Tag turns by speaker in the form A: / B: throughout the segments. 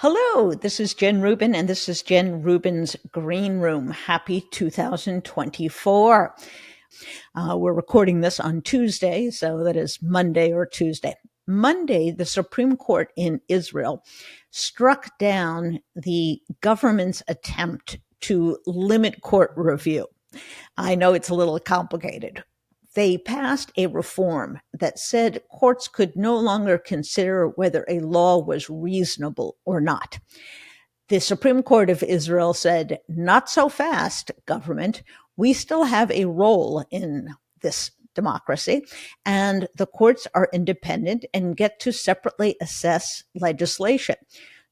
A: Hello, this is Jen Rubin, and this is Jen Rubin's Green Room. Happy 2024. We're recording this on Tuesday, so that is Monday or Tuesday. Monday, the Supreme Court in Israel struck down the government's attempt to limit court review. I know it's a little complicated. They passed a reform that said courts could no longer consider whether a law was reasonable or not. The Supreme Court of Israel said, not so fast, government. We still have a role in this democracy, and the courts are independent and get to separately assess legislation.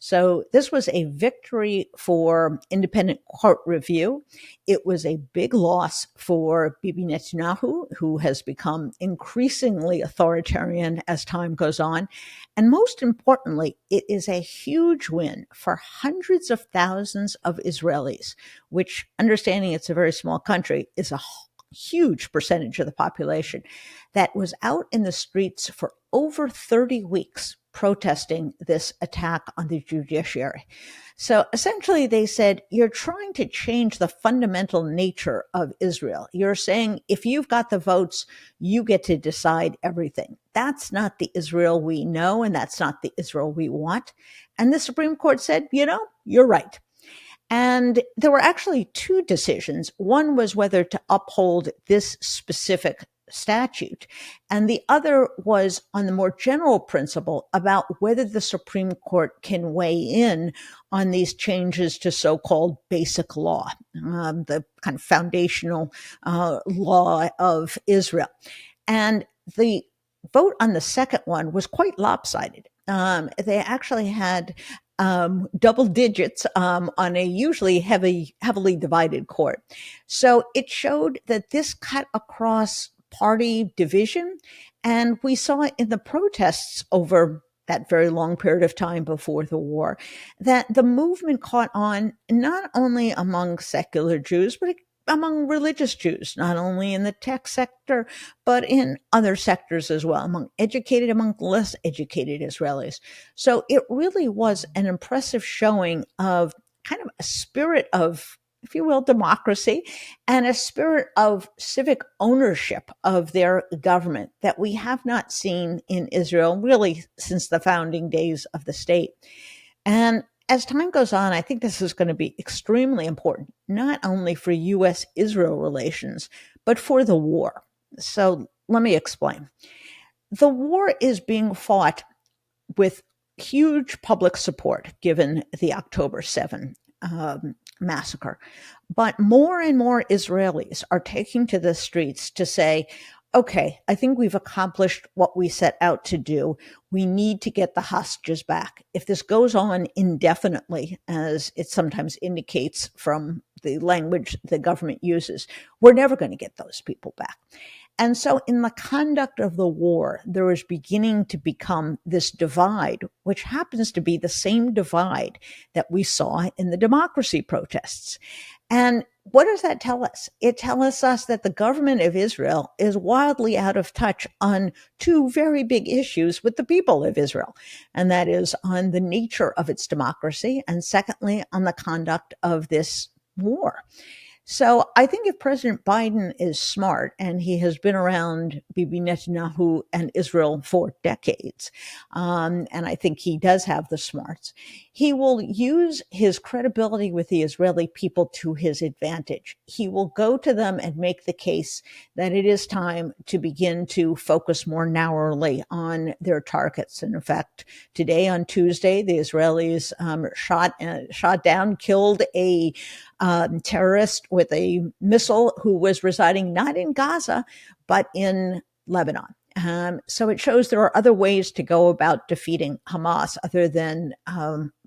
A: So this was a victory for independent court review. It was a big loss for Bibi Netanyahu, who has become increasingly authoritarian as time goes on. And most importantly, it is a huge win for hundreds of thousands of Israelis, which, understanding it's a very small country, is a huge percentage of the population that was out in the streets for over 30 weeks protesting this attack on the judiciary. So essentially, they said, you're trying to change the fundamental nature of Israel. You're saying, if you've got the votes, you get to decide everything. That's not the Israel we know, and that's not the Israel we want. And the Supreme Court said, you're right. And there were actually two decisions. One was whether to uphold this specific statute, and the other was on the more general principle about whether the Supreme Court can weigh in on these changes to so-called basic law, the kind of foundational law of Israel. And the vote on the second one was quite lopsided. They actually had double digits on a usually heavily divided court. So it showed that this cut across party division, and we saw it in the protests over that very long period of time before the war, that the movement caught on not only among secular Jews, but among religious Jews, not only in the tech sector, but in other sectors as well, among less educated Israelis. So it really was an impressive showing of kind of a spirit of, if you will, democracy and a spirit of civic ownership of their government that we have not seen in Israel really since the founding days of the state. And as time goes on, I think this is going to be extremely important, not only for U.S.-Israel relations, but for the war. So let me explain. The war is being fought with huge public support, given the October 7 massacre. But more and more Israelis are taking to the streets to say, okay, I think we've accomplished what we set out to do. We need to get the hostages back. If this goes on indefinitely, as it sometimes indicates from the language the government uses, we're never going to get those people back. And so in the conduct of the war, there is beginning to become this divide, which happens to be the same divide that we saw in the democracy protests. And what does that tell us? It tells us that the government of Israel is wildly out of touch on two very big issues with the people of Israel. And that is on the nature of its democracy, and secondly, on the conduct of this war. So I think if President Biden is smart, and he has been around Bibi Netanyahu and Israel for decades, and I think he does have the smarts, he will use his credibility with the Israeli people to his advantage. He will go to them and make the case that it is time to begin to focus more narrowly on their targets. And in fact, today on Tuesday, the Israelis shot down, killed a terrorist with a missile who was residing not in Gaza, but in Lebanon. So it shows there are other ways to go about defeating Hamas other than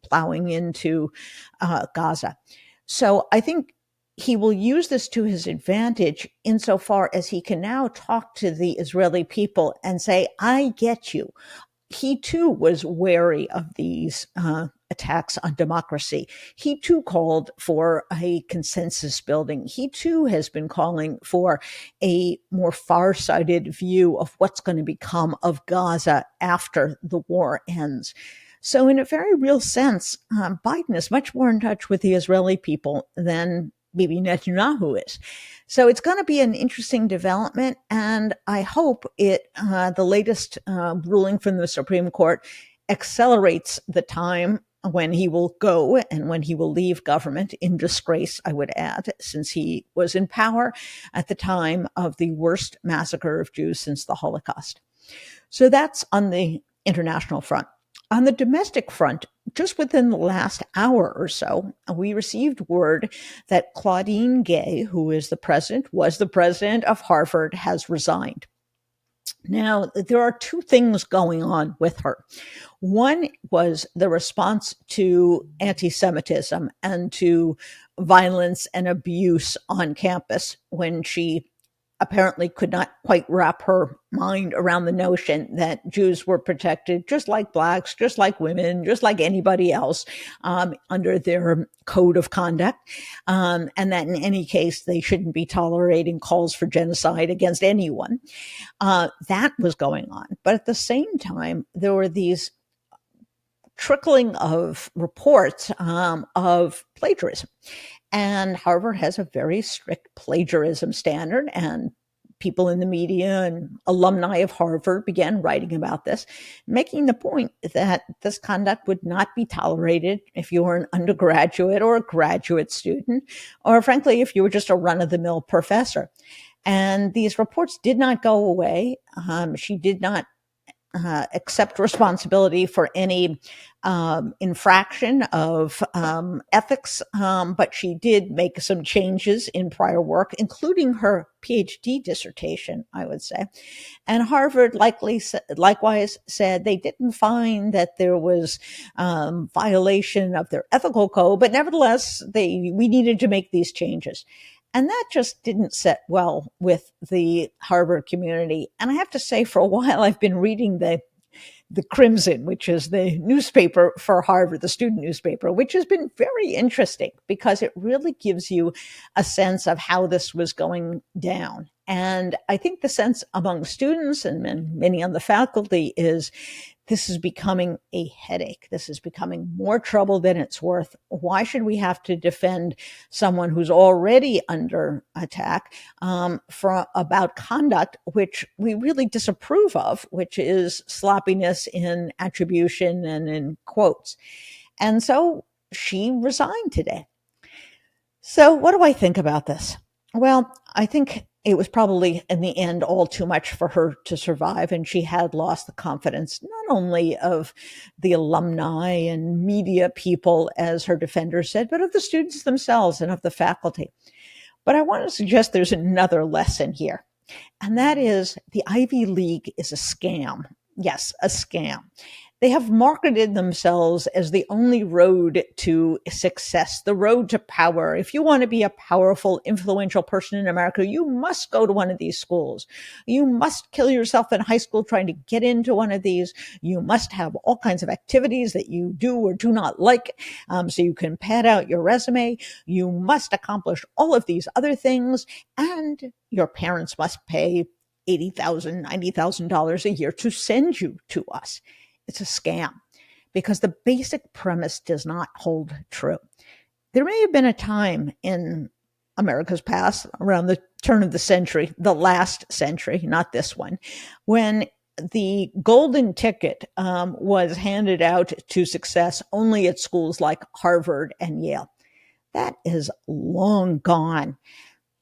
A: plowing into Gaza. So I think he will use this to his advantage insofar as he can now talk to the Israeli people and say, I get you. He too was wary of these attacks on democracy. He too called for a consensus building. He too has been calling for a more far-sighted view of what's going to become of Gaza after the war ends. So in a very real sense, Biden is much more in touch with the Israeli people than Bibi Netanyahu is. So it's going to be an interesting development, and I hope the latest ruling from the Supreme Court accelerates the time when he will go and when he will leave government in disgrace, I would add, since he was in power at the time of the worst massacre of Jews since the Holocaust. So that's on the international front. On the domestic front, just within the last hour or so, we received word that Claudine Gay, who was the president of Harvard, has resigned. Now, there are two things going on with her. One was the response to anti-Semitism and to violence and abuse on campus when she apparently could not quite wrap her mind around the notion that Jews were protected just like blacks, just like women, just like anybody else under their code of conduct, and that in any case they shouldn't be tolerating calls for genocide against anyone. That was going on. But at the same time, there were these trickling of reports of plagiarism. And Harvard has a very strict plagiarism standard, and people in the media and alumni of Harvard began writing about this, making the point that this conduct would not be tolerated if you were an undergraduate or a graduate student, or frankly, if you were just a run-of-the-mill professor. And these reports did not go away. She did not accept responsibility for any infraction of ethics, but she did make some changes in prior work, including her PhD dissertation, I would say. And Harvard likewise said they didn't find that there was violation of their ethical code, but nevertheless, we needed to make these changes. And that just didn't sit well with the Harvard community. And I have to say, for a while, I've been reading the Crimson, which is the newspaper for Harvard, the student newspaper, which has been very interesting because it really gives you a sense of how this was going down. And I think the sense among students and many on the faculty is this is becoming a headache. This is becoming more trouble than it's worth. Why should we have to defend someone who's already under attack about conduct which we really disapprove of, which is sloppiness in attribution and in quotes? And so she resigned today. So what do I think about this? Well, I think it was probably in the end all too much for her to survive, and she had lost the confidence not only of the alumni and media people, as her defenders said, but of the students themselves and of the faculty. But I want to suggest there's another lesson here, and that is the Ivy League is a scam. Yes, a scam. They have marketed themselves as the only road to success, the road to power. If you want to be a powerful, influential person in America, you must go to one of these schools. You must kill yourself in high school trying to get into one of these. You must have all kinds of activities that you do or do not like, so you can pad out your resume. You must accomplish all of these other things, and your parents must pay $80,000, $90,000 a year to send you to us. It's a scam because the basic premise does not hold true. There may have been a time in America's past, around the turn of the century, the last century, not this one, when the golden ticket was handed out to success only at schools like Harvard and Yale. That is long gone.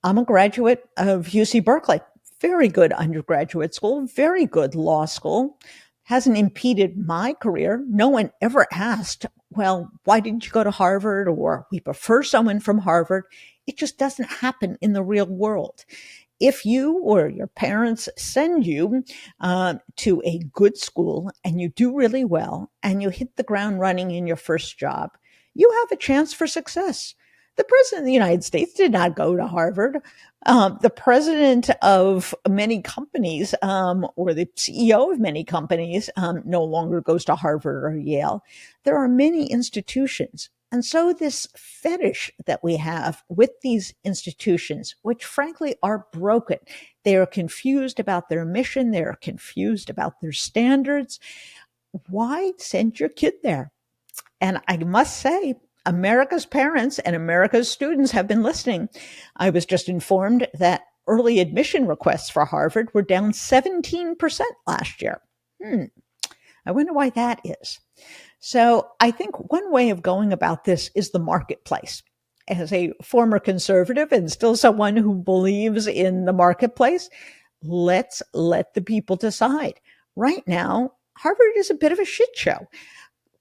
A: I'm a graduate of UC Berkeley. Very good undergraduate school, very good law school. Hasn't impeded my career. No one ever asked, well, why didn't you go to Harvard? Or we prefer someone from Harvard. It just doesn't happen in the real world. If you or your parents send you to a good school and you do really well and you hit the ground running in your first job, you have a chance for success. The president of the United States did not go to Harvard. The president of many companies, or the CEO of many companies, no longer goes to Harvard or Yale. There are many institutions. And so this fetish that we have with these institutions, which frankly are broken, they are confused about their mission. They are confused about their standards. why send your kid there? And I must say, America's parents and America's students have been listening. I was just informed that early admission requests for Harvard were down 17% last year. I wonder why that is. So I think one way of going about this is the marketplace. As a former conservative and still someone who believes in the marketplace, let's let the people decide. Right now, Harvard is a bit of a shit show,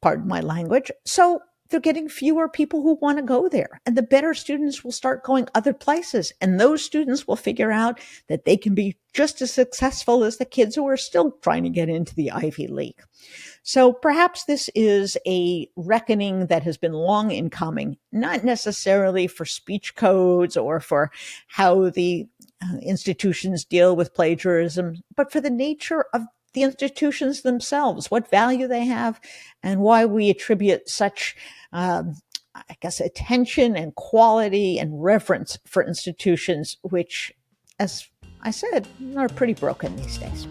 A: pardon my language. So they're getting fewer people who want to go there. And the better students will start going other places. And those students will figure out that they can be just as successful as the kids who are still trying to get into the Ivy League. So perhaps this is a reckoning that has been long in coming, not necessarily for speech codes or for how the institutions deal with plagiarism, but for the nature of the institutions themselves, what value they have, and why we attribute such, attention and quality and reverence for institutions, which, as I said, are pretty broken these days.